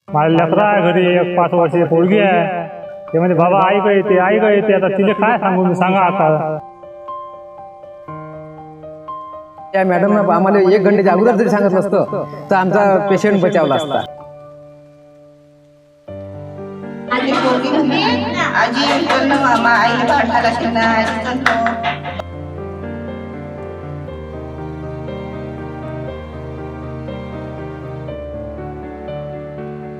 माझ्या लेकरा आहे घरी, एक 5 वर्षाची पोरगी आहे. ते म्हणजे बाबा आई का येते, आई का येते. आता तिला काय सांगू मी, सांगा आता. त्या मॅडम आम्हाला 1 घंट्याच्या अगोदर जरी सांगितलं असतं तर आमचा पेशंट बचावला असता.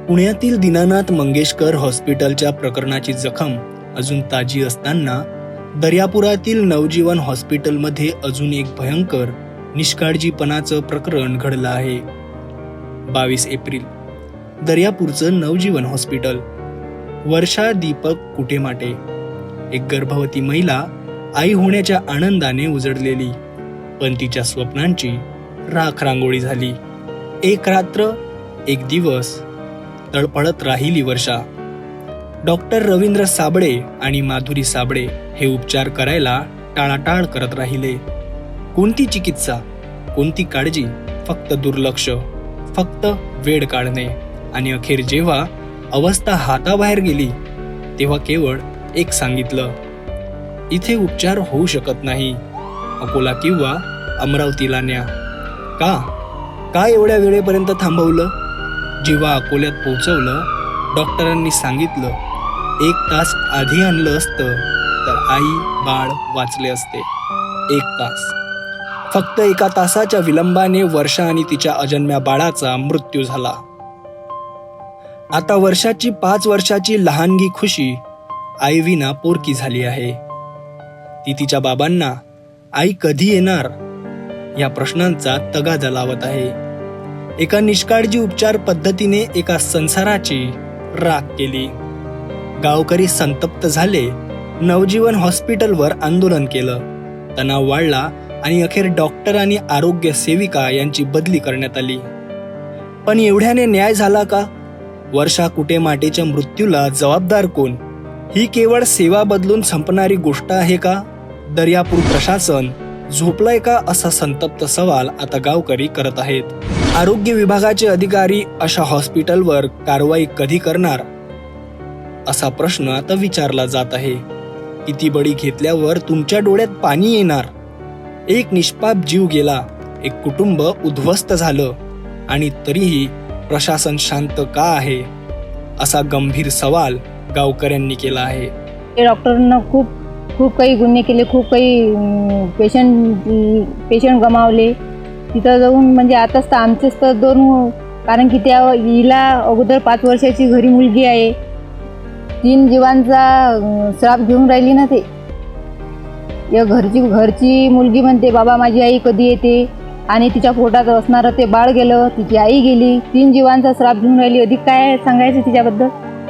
पुण्यातील दीनानाथ मंगेशकर हॉस्पिटलच्या प्रकरणाची जखम अजून ताजी असताना दर्यापुरातील नवजीवन हॉस्पिटलमध्ये अजून एक भयंकर निष्काळजीपणाचं प्रकरण घडलं आहे. 22 एप्रिल, दर्यापूरचं नवजीवन हॉस्पिटल. वर्षा दीपक कुटेमाटे, एक गर्भवती महिला आई होण्याच्या आनंदाने उजळलेली, पण तिच्या स्वप्नांची राख रांगोळी झाली. एक रात्र, एक दिवस तळपळत राहिली वर्षा. डॉक्टर रवींद्र साबळे आणि माधुरी साबळे हे उपचार करायला टाळाटाळ करत राहिले. कोणती चिकित्सा, कोणती काळजी, फक्त दुर्लक्ष, फक्त वेळ काढणे. आणि अखेर जेव्हा अवस्था हाताबाहेर गेली तेव्हा केवळ एक सांगितलं, इथे उपचार होऊ शकत नाही, अकोला किंवा अमरावतीला न्या. का एवढ्या वेळेपर्यंत थांबवलं? जेव्हा अकोल्यात पोहोचवलं, डॉक्टरांनी सांगितलं 1 तास आधी आणलं असतं तर आई बाळ वाचले असते. 1 तास. फक्त 1 तासाच्या विलंबाने वर्षा आणि तिच्या अजन्म्या बाळाचा मृत्यू झाला. आता वर्षाची 5 वर्षाची लहानगी खुशी आईविना पोरकी झाली आहे. ती तिच्या बाबांना आई कधी येणार या प्रश्नांचा तगादा लावत आहे. एका निष्काळजी उपचार पद्धतीने एका संसाराची राख केली. गावकरी संतप्त झाले. नवजीवन हॉस्पिटलवर आंदोलन केलं. तणाव वाढला आणि अखेर डॉक्टर आणि आरोग्य सेविका यांची बदली करण्यात आली. पण एवढ्याने न्याय झाला का? वर्षा कुटेमाटेच्या मृत्यूला जबाबदार कोण? ही केवळ सेवा बदलून संपणारी गोष्ट आहे का? दर्यापूर प्रशासन झोपलाय का, असा संतप्त सवाल आता गावकरी करत आहेत. आरोग्य विभागाचे अधिकारी अशा हॉस्पिटलवर कारवाई कधी करणार, असा प्रश्न आता विचारला जात आहे. किती बळी घेतल्यावर तुमच्या डोळ्यात पाणी येणार? एक निष्पाप जीव गेला, एक कुटुंब उद्ध्वस्त झालं, आणि तरीही प्रशासन शांत का आहे, असा गंभीर सवाल गावकऱ्यांनी केला आहे. डॉक्टरांना खूप काही गुन्हे केले, खूप काही पेशंट गमावले. तिथं जाऊन म्हणजे आताच तर आमचेच तर 2, कारण की त्या हिला अगोदर 5 वर्षाची घरी मुलगी आहे. 3 जीवांचा श्राप घेऊन राहिली ना ते. या घरची मुलगी म्हणते बाबा माझी आई कधी येते, आणि तिच्या पोटात असणारं ते बाळ गेलं, तिची आई गेली. 3 जीवांचा श्राप घेऊन राहिली. अधिक काय सांगायचं तिच्याबद्दल?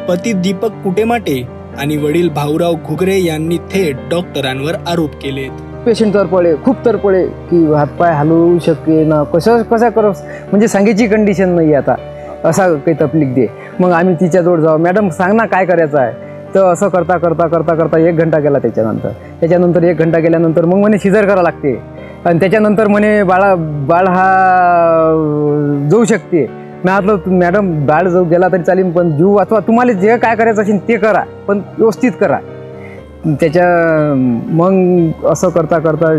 पती दीपक कुटेमाटे आणि वडील भाऊराव घुगरे यांनी थेट डॉक्टरांवर आरोप केलेत. पेशंट खूप तरपळे की हातपाय हलवू शके ना, कसा करू म्हणजे सांगायची कंडिशन नाही आता. असा काही तकलीफ दे. मग आम्ही तिच्याजवळ जाऊ, मॅडम सांग ना काय करायचं आहे. तर असं करता 1 घंटा गेला. त्याच्यानंतर 1 घंटा गेल्यानंतर मग म्हणे सिझर करावं लागते, आणि त्याच्यानंतर म्हणे बाळ हा जाऊ शकते. मी म्हटलं मॅडम बाळ जाऊ गेला तरी चालेल, पण जीव वाचवा. तुम्हाला जे काय करायचं असेल ते करा, पण व्यवस्थित करा. मग असं करता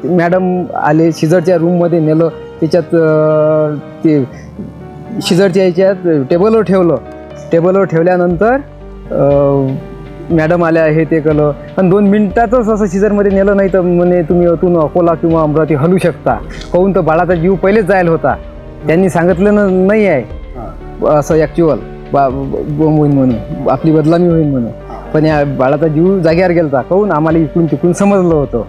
मॅडम आले. सिझरच्या रूममध्ये नेलं. त्याच्यात ते सिझरच्या याच्यात टेबलवर ठेवलं. टेबलवर ठेवल्यानंतर मॅडम आल्या, हे ते केलं. पण 2 मिनिटातच असं सिझरमध्ये नेलं. नाही तर म्हणे तुम्ही इथून अकोला किंवा अमरावती हलू शकता. काहून तर बाळाचा जीव पहिलेच जायला होता. त्यांनी सांगितलं नाही आहे असं ॲक्च्युअल होईन म्हणून, आपली बदलामी होईल म्हणून. पण या बाळाचा जीव जाग्यावर गेलता. काहून आम्हाला इकडून तिकडून समजलं होतं.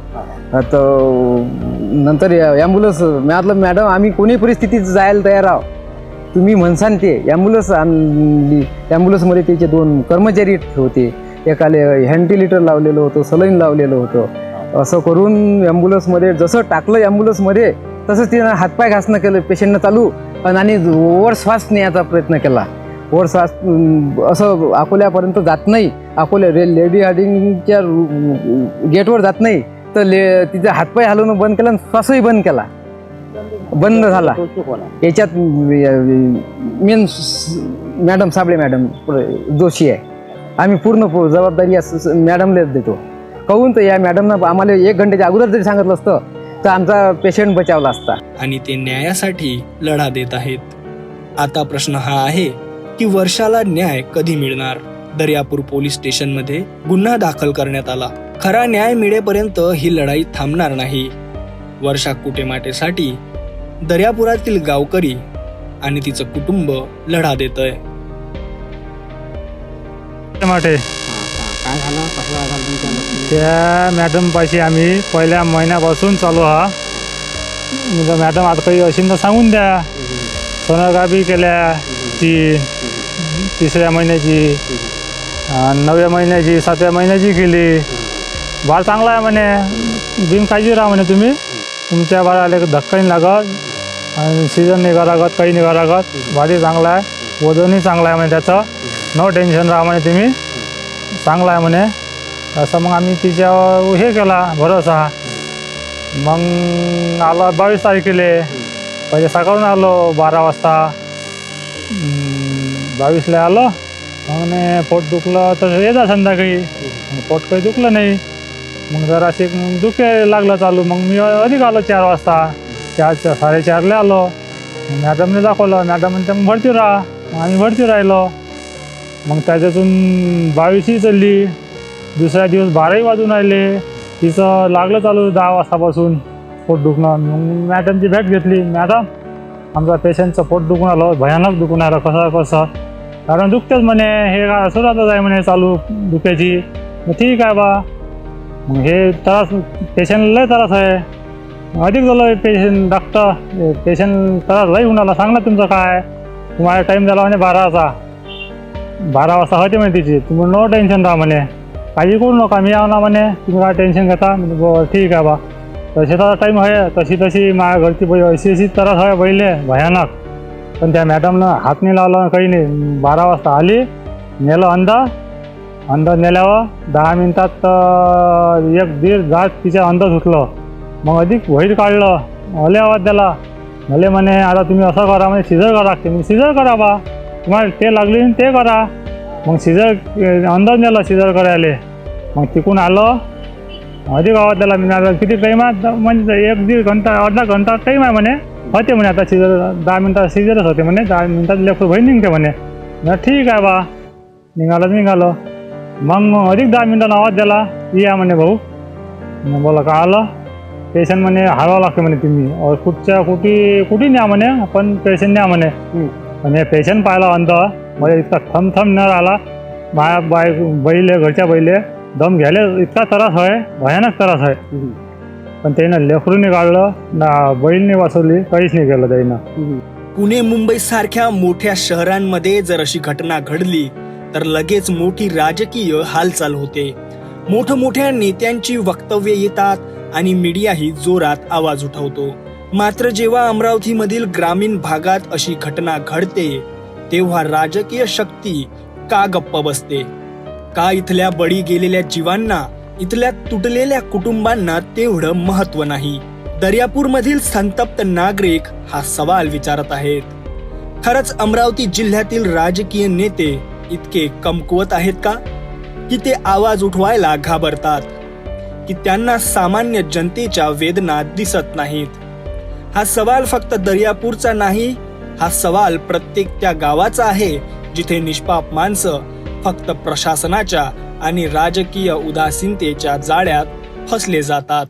तर नंतर ॲम्ब्युलन्स म्हटलं मॅडम आम्ही कोणी परिस्थितीत जायला तयार आहोत, तुम्ही म्हणसान ते. ॲम्ब्युलन्स आणली. ॲम्ब्युलन्समध्ये त्याचे 2 कर्मचारी होते. एकाले व्हेंटिलेटर लावलेलं होतं, सलाईन लावलेलं होतं. असं करून ॲम्ब्युलन्समध्ये जसं टाकलं ॲम्ब्युलन्समध्ये तसंच तिनं हातपाय घासणं केलं पेशंटनं चालू, आणि वर श्वास नेण्याचा प्रयत्न केला. वर श्वास असं अकोल्यापर्यंत जात नाही. अकोल्या लेडी हार्डिंगच्या गेटवर जात नाही. तर तिचा हातपाय हलवणं बंद केला आणि श्वासही बंद केला. बंद झाला. याच्यात मेन मॅडम साबळे मॅडम दोषी आहे. आम्ही पूर्ण जबाबदारी मॅडमलाच देतो. कहून तर या मॅडमनं आम्हाला 1 घंट्याच्या अगोदर जरी सांगितलं असतं तर आमचा पेशंट बचावला असता. आणि ते न्यायासाठी लढा देत आहेत. आता प्रश्न हा आहे की वर्षाला न्याय कधी मिळणार. दर्यापूर पोलीस स्टेशनमध्ये गुन्हा दाखल करण्यात आला. खरा न्याय मिळेपर्यंत ही लढाई थांबणार नाही. वर्षा कुटेमाटेसाठी दर्यापुरातील गावकरी आणि तिचं कुटुंब लढा देतंय. माटे त्या मॅडम पाशी आम्ही पहिल्या महिन्यापासून चालू हा. म्हणजे मॅडम आता काही असेल तर सांगून द्या. सोनोग्राफी केल्या ती 3ऱ्या महिन्याची, 9व्या महिन्याची, 7व्या महिन्याची केली. बाळ चांगला आहे म्हणे. बिनकाळजी राहा म्हणे तुम्ही. तुमच्या बाळाला धक्का नाही लागत आणि सीझन नाही करा लागत, काही नाही करा लागत. बाळही चांगला आहे, वजनही चांगलं आहे म्हणे त्याचं. नो टेन्शन राहा म्हणे तुम्ही, चांगला आहे म्हणे. असं मग आम्ही तिच्यावर हे केला भरोसा. मग आलो 22 तारखेला. पहिले सकाळून आलो 12 वाजता. 22ला आलो. मग पोट दुखलं तर येतात संध्याकाळी. पोट काही दुखलं नाही. मग जराशी दुखे लागलं चालू. मग मी अधिक आलो 4 वाजता. 4:30ला आलो. मॅडमने दाखवलं. मॅडम म्हणते मग भरती राहा. मग आम्ही भरती राहिलो. मग त्याच्यातून 22ही चालली. दुसऱ्या दिवस 12ही वाजून राहिले. तिचं लागलं चालू 10 वाजतापासून पोट दुखणं. मग मॅडमची भेट घेतली. मॅडम आमचा पेशंटचं पोट दुखून आलं, भयानक दुखून आलं. कसं कारण दुखतेच म्हणे. हे काय सुरुवातच आहे म्हणे चालू दुखायची. मग ठीक आहे बा. मग हे त्रास पेशंटला लय त्रास आहे. अधिक झालं पेशंट. डॉक्टर पेशंट त्रास लई होऊन आला. सांग ना तुमचं काय. तुम्हाला टाईम झाला म्हणे 12 वाजता होते म्हणे तिची. तुम्ही नो टेन्शन राहा म्हणे, काळजी करू नका, मी आव ना म्हणे. तुम्ही काय टेन्शन घेता. म्हणजे ठीक आहे बा. तर शेताचा टाईम आहे. तशी माझ्या घरची अशी त्रास आहे पहिले भयानक. पण त्या मॅडमनं हात नाही लावला, काही नाही. 12 वाजता आली, नेलं अंदर नेल्यावर 10 मिनिटात 1-1.5 जात तिच्या अंदर सुटलं. मग अधिक बाहेर काढलं. भले आवाज द्याला. भले म्हणे आता तुम्ही असं करा म्हणे, सिझर करा लागते. मी सिझर करा बा, तुम्हाला ते लागले ते करा. मग सिझर अंदर नेलं सिझर करायला. मग तिकून आलं. अधिक आवाज द्याला. मी किती टाईम आहे म्हणजे 1-1.5 घंटा, अर्धा घंटा टाईम आहे म्हणे. होते म्हणे आता सिझर 10 मिनिटात सिझरच होते म्हणे. 10 मिनिटात लेकरू बहीण निघते म्हणे. ठीक आहे बा. निघालो. मग अधिक 10 मिनिटांना आवाज द्याला. या म्हणे भाऊ. बोला का आलं. पेशंट म्हणे हलवा लागते म्हणे तुम्ही. कुठे न्या म्हणे, पण पेशंट न्या म्हणे. आणि पेशंट पाहिला अंदर. म्हणजे इतका थम न राहिला. बैले घरच्या बैले दम घ्यायला इतका त्रास आहे, भयानक त्रास आहे. पण त्यानं लेकरूने काढलं ना, बैलने वाचवली, काहीच नाही केलं त्यानं. पुणे मुंबई सारख्या मोठ्या शहरांमध्ये जर अशी घटना घडली तर लगेच मोठी राजकीय हालचाल होते. मोठमोठ्या नेत्यांची वक्तव्ये येतात आणि मीडियाही जोरात आवाज उठवतो. मात्र जेव्हा अमरावतीमधील ग्रामीण भागात अशी घटना घडते तेव्हा राजकीय शक्ती का गप्प बसते? का इथल्या बळी गेलेल्या जीवांना, इथल्या तुटलेल्या कुटुंबांना तेवढं महत्व नाही? दर्यापूरमधील संतप्त नागरिक हा सवाल विचारत आहेत. खरंच अमरावती जिल्ह्यातील राजकीय नेते इतके कमकुवत आहेत का, की ते आवाज उठवायला घाबरतात, की त्यांना सामान्य जनतेच्या वेदना दिसत नाहीत? हा सवाल फक्त दर्यापूरचा नाही, हा सवाल प्रत्येक त्या गावाचा आहे जिथे निष्पाप माणसं फक्त प्रशासनाच्या आणि राजकीय उदासीनतेच्या जाळ्यात फसले जातात.